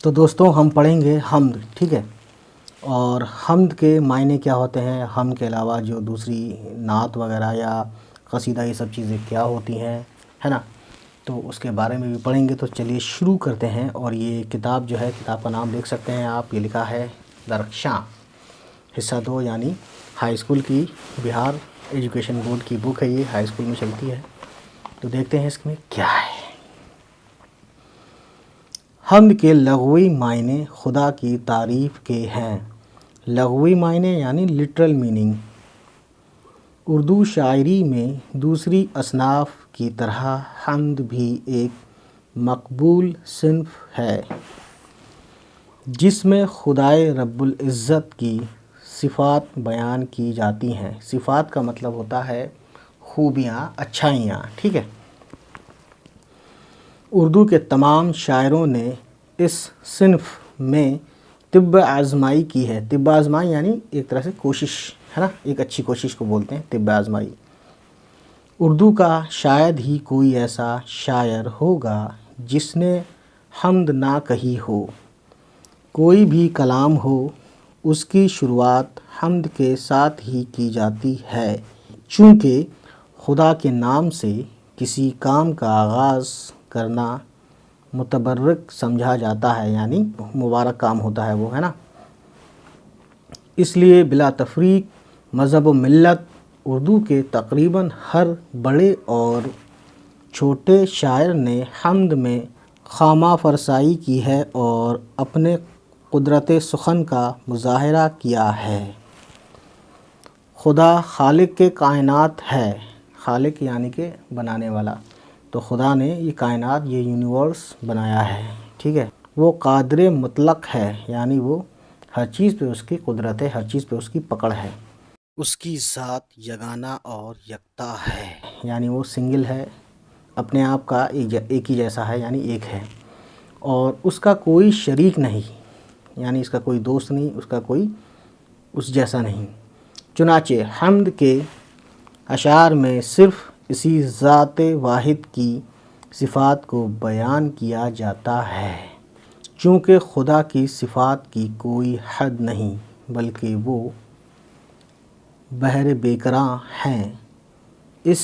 تو دوستوں ہم پڑھیں گے حمد، ٹھیک ہے، اور حمد کے معنی کیا ہوتے ہیں، حمد کے علاوہ جو دوسری نعت وغیرہ یا قصیدہ یہ سب چیزیں کیا ہوتی ہیں، ہے نا، تو اس کے بارے میں بھی پڑھیں گے۔ تو چلیے شروع کرتے ہیں۔ اور یہ کتاب جو ہے، کتاب کا نام دیکھ سکتے ہیں آپ، یہ لکھا ہے درخشاں، حصہ 2 یعنی ہائی اسکول کی، بہار ایجوکیشن بورڈ کی بک ہے، یہ ہائی اسکول میں چلتی ہے۔ تو دیکھتے ہیں اس میں کیا ہے۔ حمد کے لغوی معنی خدا کی تعریف کے ہیں۔ لغوی معنی یعنی لٹرل میننگ۔ اردو شاعری میں دوسری اصناف کی طرح حمد بھی ایک مقبول صنف ہے، جس میں خدائے رب العزت کی صفات بیان کی جاتی ہیں۔ صفات کا مطلب ہوتا ہے خوبیاں، اچھائیاں، ٹھیک ہے۔ اردو کے تمام شاعروں نے اس صنف میں طب آزمائی کی ہے۔ طب آزمائی یعنی ایک طرح سے کوشش، ہے نا، ایک اچھی کوشش کو بولتے ہیں طب آزمائی۔ اردو کا شاید ہی کوئی ایسا شاعر ہوگا جس نے حمد نہ کہی ہو۔ کوئی بھی کلام ہو، اس کی شروعات حمد کے ساتھ ہی کی جاتی ہے، چونکہ خدا کے نام سے کسی کام کا آغاز کرنا متبرک سمجھا جاتا ہے، یعنی مبارک کام ہوتا ہے وہ، ہے نا۔ اس لیے بلا تفریق مذہب و ملت اردو کے تقریباً ہر بڑے اور چھوٹے شاعر نے حمد میں خامہ فرسائی کی ہے اور اپنے قدرت سخن کا مظاہرہ کیا ہے۔ خدا خالق کے کائنات ہے۔ خالق یعنی کہ بنانے والا۔ تو خدا نے یہ کائنات، یہ یونیورس بنایا ہے، ٹھیک ہے۔ وہ قادر مطلق ہے، یعنی وہ ہر چیز پہ اس کی قدرت ہے، ہر چیز پہ اس کی پکڑ ہے۔ اس کی ذات یگانہ اور یکتا ہے، یعنی وہ سنگل ہے، اپنے آپ کا ایک ہی جیسا ہے، یعنی ایک ہے، اور اس کا کوئی شریک نہیں، یعنی اس کا کوئی دوست نہیں، اس کا کوئی اس جیسا نہیں۔ چنانچہ حمد کے اشعار میں صرف اسی ذات واحد کی صفات کو بیان کیا جاتا ہے، چونکہ خدا کی صفات کی کوئی حد نہیں، بلکہ وہ بحر بیکراں ہیں۔ اس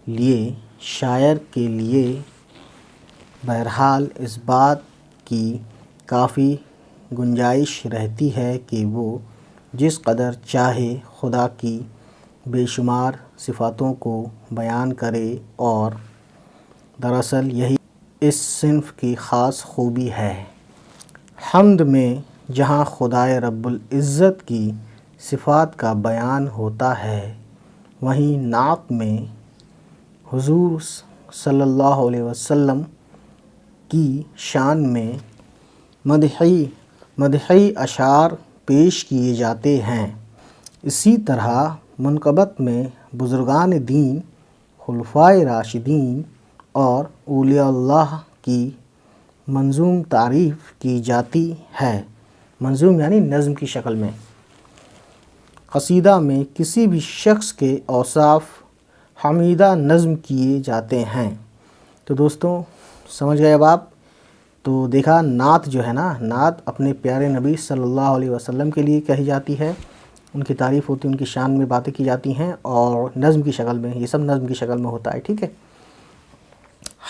لیے شاعر کے لیے بہرحال اس بات کی کافی گنجائش رہتی ہے کہ وہ جس قدر چاہے خدا کی بے شمار صفاتوں کو بیان کرے، اور دراصل یہی اس صنف کی خاص خوبی ہے۔ حمد میں جہاں خدائے رب العزت کی صفات کا بیان ہوتا ہے، وہیں نعت میں حضور صلی اللہ علیہ وسلم کی شان میں مدحی اشعار پیش کیے جاتے ہیں۔ اسی طرح منقبت میں بزرگان دین، خلفائے راشدین اور اولیاء اللہ کی منظوم تعریف کی جاتی ہے۔ منظوم یعنی نظم کی شکل میں۔ قصیدہ میں کسی بھی شخص کے اوصاف حمیدہ نظم کیے جاتے ہیں۔ تو دوستوں سمجھ گئے اب آپ؟ تو دیکھا، نعت جو ہے نا، نعت اپنے پیارے نبی صلی اللہ علیہ وسلم کے لیے کہی جاتی ہے، ان کی تعریف ہوتی ہے، ان کی شان میں باتیں کی جاتی ہیں، اور نظم کی شکل میں، یہ سب نظم کی شکل میں ہوتا ہے، ٹھیک ہے۔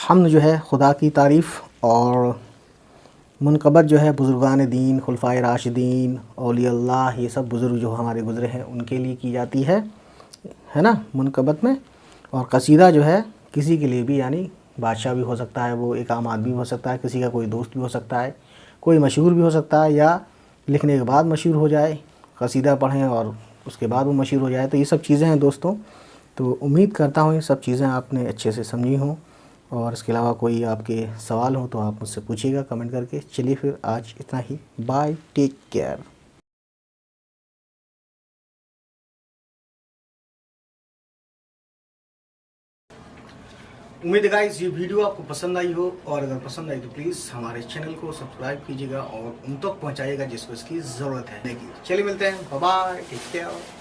حمد جو ہے خدا کی تعریف، اور منقبت جو ہے بزرگان دین، خلفائے راشدین، اولیاء اللہ، یہ سب بزرگ جو ہمارے گزرے ہیں ان کے لیے کی جاتی ہے نا منقبت میں۔ اور قصیدہ جو ہے کسی کے لیے بھی، یعنی بادشاہ بھی ہو سکتا ہے، وہ ایک عام آدمی بھی ہو سکتا ہے، کسی کا کوئی دوست بھی ہو سکتا ہے، کوئی مشہور بھی ہو سکتا ہے، یا لکھنے کے بعد مشہور ہو جائے، قصیدہ پڑھیں اور اس کے بعد وہ مشہور ہو جائے۔ تو یہ سب چیزیں ہیں دوستوں۔ تو امید کرتا ہوں یہ سب چیزیں آپ نے اچھے سے سمجھی ہوں، اور اس کے علاوہ کوئی آپ کے سوال ہوں تو آپ مجھ سے پوچھیے گا کمنٹ کر کے۔ چلیے پھر آج اتنا ہی، بائے، ٹیک کیئر۔ امید ہے گائز یہ ویڈیو آپ کو پسند آئی ہو، اور اگر پسند آئی تو پلیز ہمارے چینل کو سبسکرائب کیجیے گا اور ان تک پہنچائیے گا جس کو اس کی ضرورت ہے۔ چلیے ملتے ہیں، بائے بائے، ٹیک کیئر۔